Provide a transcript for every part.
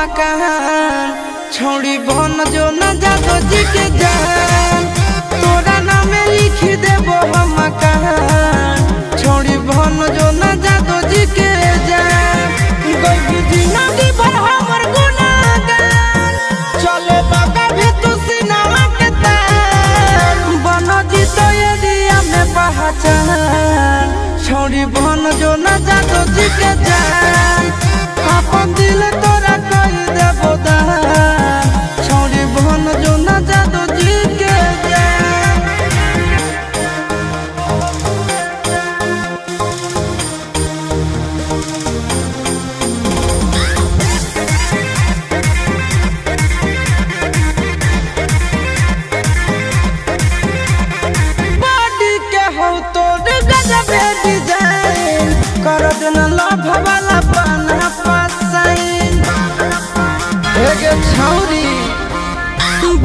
मकान छोड़ी बन जो न जादो जी के जान तोरा नाम लिख देबो हम मकान छोड़ी बन जो न जादो जी के जान कोई जिंदगी भर हमर गुनाहगार चले बाबा भी तू सिनेमा के तार बन जी तो एरिया में पहचान छोड़ी बन जो न जादो जी के जान अपन दिल तोरा कह देबो दान छोड़ी बन जो न जादो जी के जान बॉडी के हो तोर गजब डिजाइन कर देना लव वाला पाना पसाइन एगे छौरी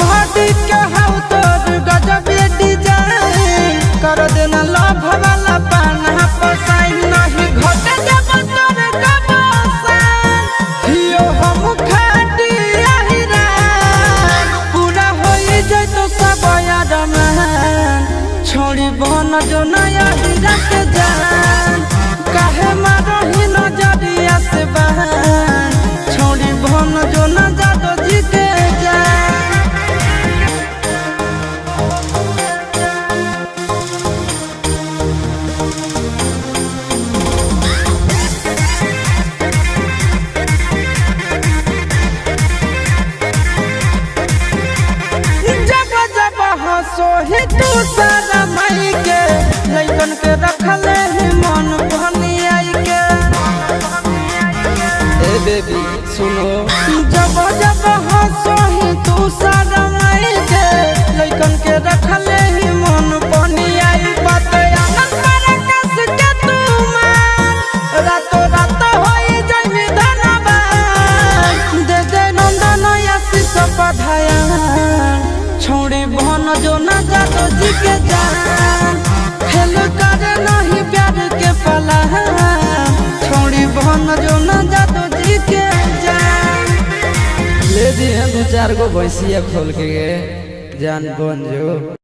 बॉडी के हो तोर गजब डिजाइन कर देना लव वाला पाना पसाइन नहीं घटे जब तोर कबसान हियो हम खाटी आहिरान पूरा होई जइतो सब यादमान छोड़ी बन जो नया हीरा के जान काहे मारही नजरिया से बहान छोड़ी बन जो न जादो जी के जान जब जब हंसो ही तू सारा माई के लइकन के रखले ही मन भनियाई के ए बेबी सुनो जब जब हंसो ही तू सारा माई के लइकन के रखले ही मन भनियाई बात आनंद मारा कस के तू मान रातो रात होई जइबी धनबान दे दे नंदन आशीष पधाया छोड़ी बन जो न जादो जी के जान खेल कर नहीं प्यार के पला छोड़ी बन जो न जादो जी के जान ले दी 2-4 गो भैंसिया खोल के जान बन जो।